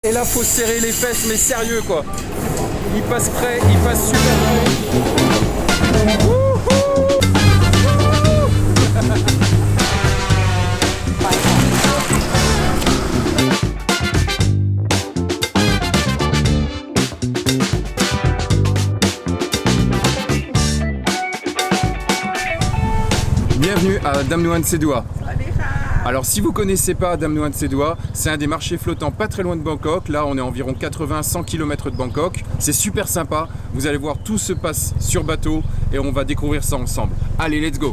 Et là, faut serrer les fesses, mais sérieux quoi. Il passe près, il passe super près. Bienvenue à Dam Luan Sedoua. Alors si vous connaissez pas Dam Luan Sedoua, c'est un des marchés flottants pas très loin de Bangkok. Là on est à environ 80-100 km de Bangkok. C'est super sympa, vous allez voir tout se passe sur bateau et on va découvrir ça ensemble. Allez, let's go!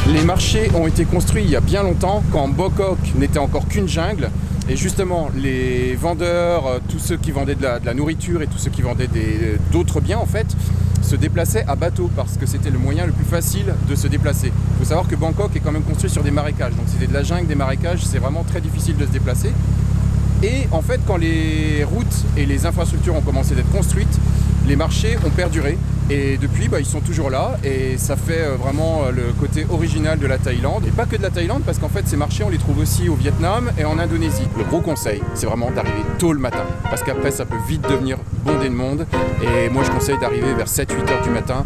Les marchés ont été construits il y a bien longtemps, quand Bangkok n'était encore qu'une jungle. Et justement, les vendeurs, tous ceux qui vendaient de la nourriture et tous ceux qui vendaient d'autres biens, en fait, se déplaçaient à bateau parce que c'était le moyen le plus facile de se déplacer. Il faut savoir que Bangkok est quand même construit sur des marécages. Donc c'était de la jungle, des marécages, c'est vraiment très difficile de se déplacer. Et en fait, quand les routes et les infrastructures ont commencé d'être construites, les marchés ont perduré. Et depuis, ils sont toujours là et ça fait vraiment le côté original de la Thaïlande. Et pas que de la Thaïlande, parce qu'en fait, ces marchés, on les trouve aussi au Vietnam et en Indonésie. Le gros conseil, c'est vraiment d'arriver tôt le matin, parce qu'après, ça peut vite devenir bondé de monde. Et moi, je conseille d'arriver vers 7-8 heures du matin.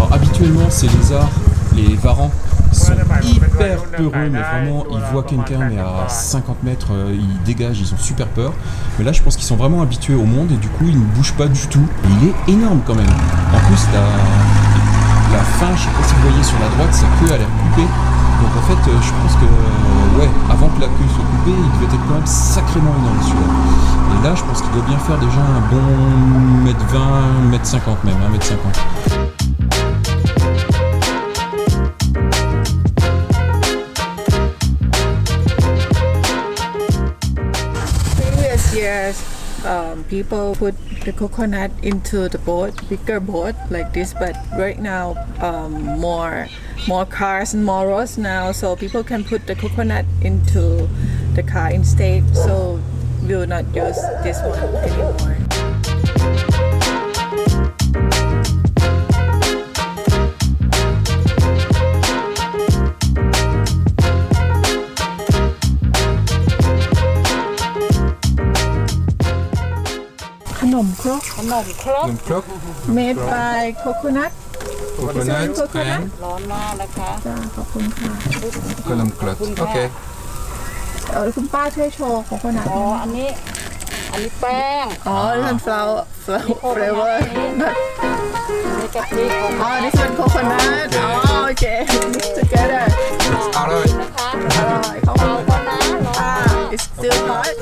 Habituellement, ces lézards, les varans, sont hyper peureux, mais vraiment, ils voient quelqu'un, mais à 50 mètres, ils dégagent, ils ont super peur. Mais là, je pense qu'ils sont vraiment habitués au monde et du coup, ils ne bougent pas du tout. Et il est énorme quand même. En plus, la fin, je sais pas si vous voyez sur la droite, sa queue a l'air coupée. Donc en fait, je pense que, avant que la queue soit coupée, il devait être quand même sacrément énorme celui-là. Et là, je pense qu'il doit bien faire déjà un bon mètre 20, mètre 50 même, 1 mètre 50. Yes, people put the coconut into the boat, bigger boat like this. But right now, more cars and more roads now, so people can put the coconut into the car instead. So we will not use this one anymore. Khnom krok made by coconut. Coconut coconut. ร้อนมากนะคะ จ้าขอบคุณค่ะ Khnom krok. Ok. คุณป้าช่วยโชว์โคโคนัท อ๋ออันนี้แป้ง อ๋อนี่เป็นflower flavor อันนี้กะทิของ อ๋อ this one coconut อ๋อโอเค mix together อร่อย นะคะ อร่อยเขา เบาก่อนนะร้อน it's still hot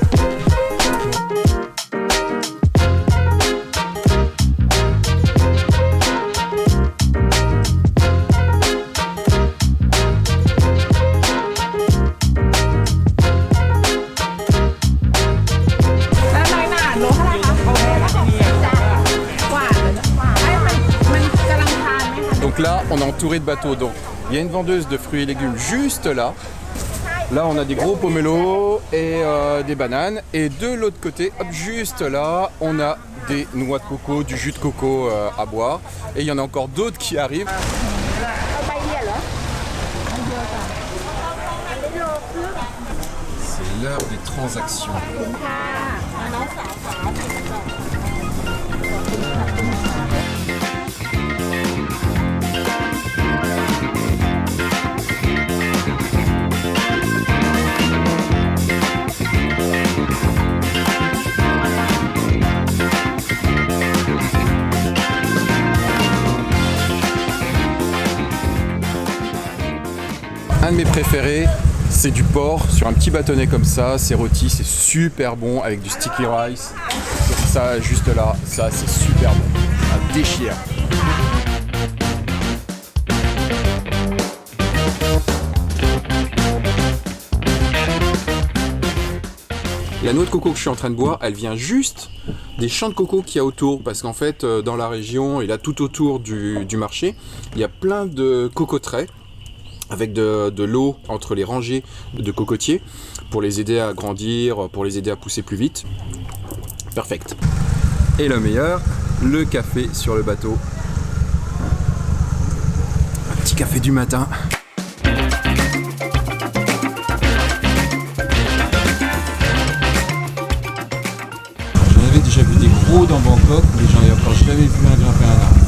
Donc là, on est entouré de bateaux. Donc, il y a une vendeuse de fruits et légumes juste là. Là, on a des gros pomelos et des bananes. Et de l'autre côté, hop, juste là, on a des noix de coco, du jus de coco à boire. Et il y en a encore d'autres qui arrivent. C'est l'heure des transactions. Un de mes préférés, c'est du porc sur un petit bâtonnet comme ça, c'est rôti, c'est super bon avec du sticky rice. Ça juste là, ça c'est super bon, ça déchire. La noix de coco que je suis en train de boire, elle vient juste des champs de coco qu'il y a autour, parce qu'en fait dans la région et là tout autour du marché, il y a plein de cocoteraies avec de l'eau entre les rangées de cocotiers pour les aider à grandir, pour les aider à pousser plus vite. Perfect. Et le meilleur, le café sur le bateau. Un petit café du matin. J'en avais déjà vu des gros dans Bangkok, mais j'en ai encore jamais vu un grimper un arbre.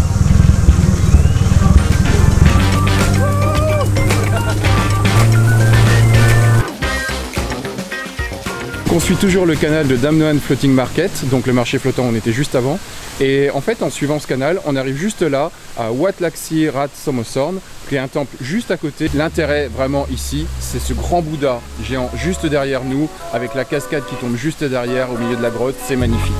On suit toujours le canal de Dam Noan Floating Market, donc le marché flottant, on était juste avant. Et en fait, en suivant ce canal, on arrive juste là, à Wat Laksi Rat Somosorn, qui est un temple juste à côté. L'intérêt vraiment ici, c'est ce grand Bouddha géant juste derrière nous, avec la cascade qui tombe juste derrière, au milieu de la grotte, c'est magnifique.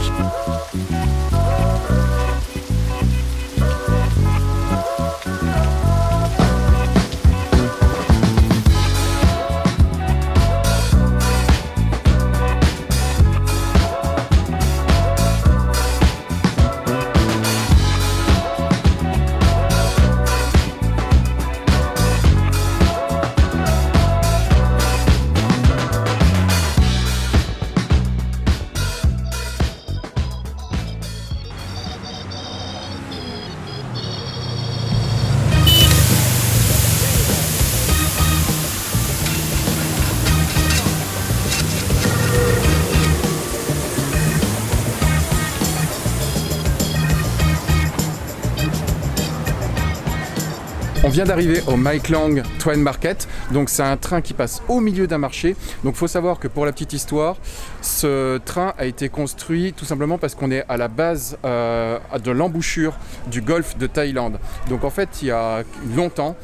On vient d'arriver au Mae Klong Twain Market, donc c'est un train qui passe au milieu d'un marché. Donc il faut savoir que pour la petite histoire, ce train a été construit tout simplement parce qu'on est à la base de l'embouchure du golfe de Thaïlande. Donc en fait, il y a longtemps,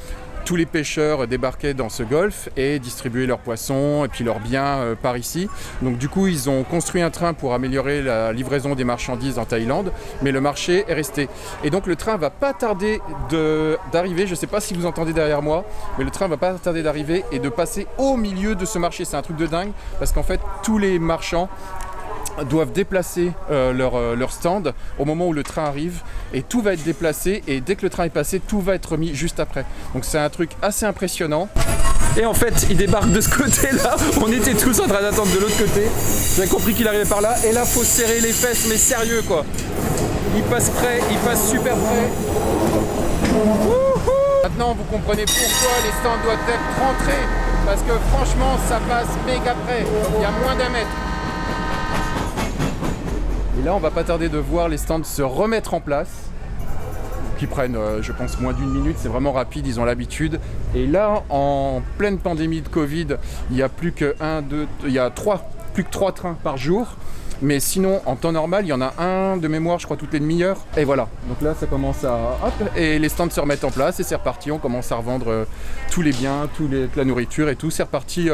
tous les pêcheurs débarquaient dans ce golfe et distribuaient leurs poissons et puis leurs biens par ici. Donc du coup, ils ont construit un train pour améliorer la livraison des marchandises en Thaïlande, mais le marché est resté. Et donc le train va pas tarder d'arriver, je ne sais pas si vous entendez derrière moi, mais le train va pas tarder d'arriver et de passer au milieu de ce marché. C'est un truc de dingue parce qu'en fait, tous les marchands doivent déplacer leur stand au moment où le train arrive et tout va être déplacé et dès que le train est passé, tout va être remis juste après. Donc c'est un truc assez impressionnant. Et en fait, il débarque de ce côté-là. On était tous en train d'attendre de l'autre côté. J'ai compris qu'il arrivait par là. Et là, faut serrer les fesses, mais sérieux quoi. Il passe près, il passe super près. Maintenant, vous comprenez pourquoi les stands doivent être rentrés. Parce que franchement, ça passe méga près. Il y a moins d'1 mètre. Et là, on va pas tarder de voir les stands se remettre en place, qui prennent, je pense, moins d'1 minute. C'est vraiment rapide, ils ont l'habitude. Et là, en pleine pandémie de Covid, il y a plus que plus que 3 trains par jour. Mais sinon, en temps normal, il y en a un de mémoire, je crois, toutes les demi-heures. Et voilà. Donc là, ça commence à... Hop, et les stands se remettent en place et c'est reparti. On commence à revendre tous les biens, la nourriture et tout. C'est reparti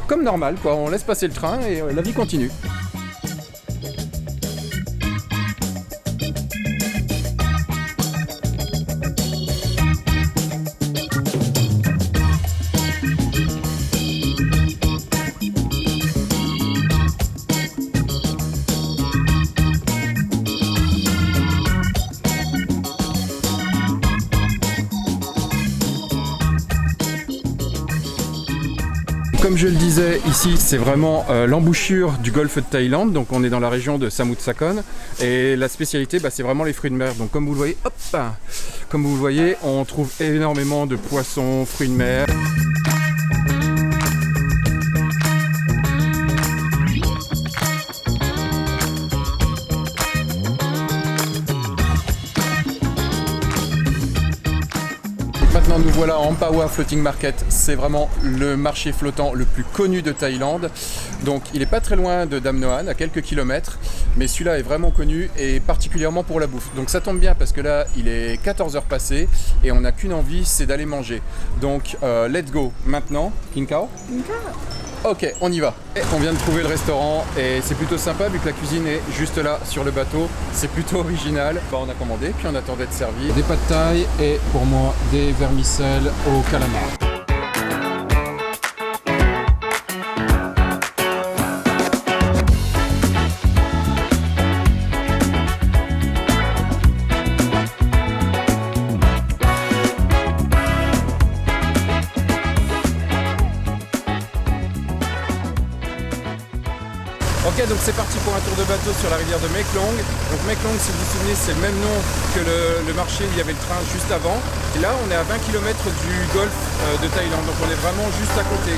comme normal, quoi. On laisse passer le train et la vie continue. Comme je le disais, ici c'est vraiment l'embouchure du golfe de Thaïlande, donc on est dans la région de Samut Sakhon et la spécialité c'est vraiment les fruits de mer. Donc comme vous le voyez, comme vous le voyez, on trouve énormément de poissons, fruits de mer. Maintenant nous voilà en Ampawa Floating Market, c'est vraiment le marché flottant le plus connu de Thaïlande. Donc il n'est pas très loin de Dam Noan, à quelques kilomètres, mais celui-là est vraiment connu et particulièrement pour la bouffe. Donc ça tombe bien parce que là il est 14h passé et on n'a qu'une envie, c'est d'aller manger. Donc let's go maintenant. King Khao ? Ok, on y va. Et on vient de trouver le restaurant et c'est plutôt sympa vu que la cuisine est juste là sur le bateau. C'est plutôt original. On a commandé puis on attend d'être servi. Des pâtes thaï et pour moi des vermicelles au calamar. Ok, donc c'est parti pour un tour de bateau sur la rivière de Maeklong. Donc Maeklong, si vous vous souvenez, c'est le même nom que le marché où il y avait le train juste avant. Et là, on est à 20 km du golfe de Thaïlande, donc on est vraiment juste à côté.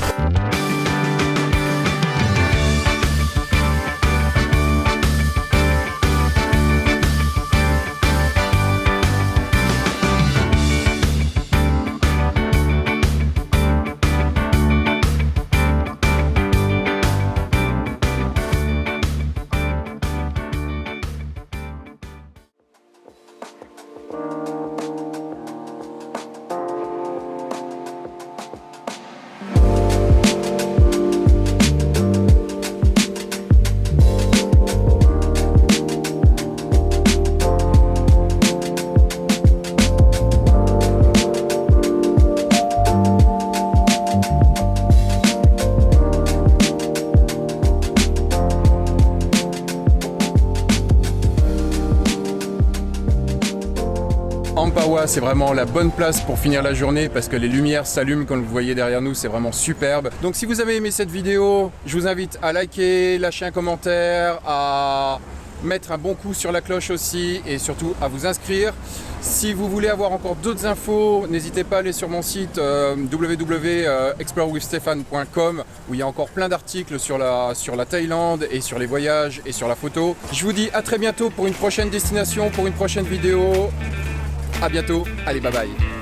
Ampawa, c'est vraiment la bonne place pour finir la journée parce que les lumières s'allument comme vous voyez derrière nous, c'est vraiment superbe. Donc si vous avez aimé cette vidéo, je vous invite à liker, lâcher un commentaire, à mettre un bon coup sur la cloche aussi et surtout à vous inscrire. Si vous voulez avoir encore d'autres infos, n'hésitez pas à aller sur mon site www.explorewithstefan.com où il y a encore plein d'articles sur la Thaïlande et sur les voyages et sur la photo. Je vous dis à très bientôt pour une prochaine destination, pour une prochaine vidéo. À bientôt, allez bye bye.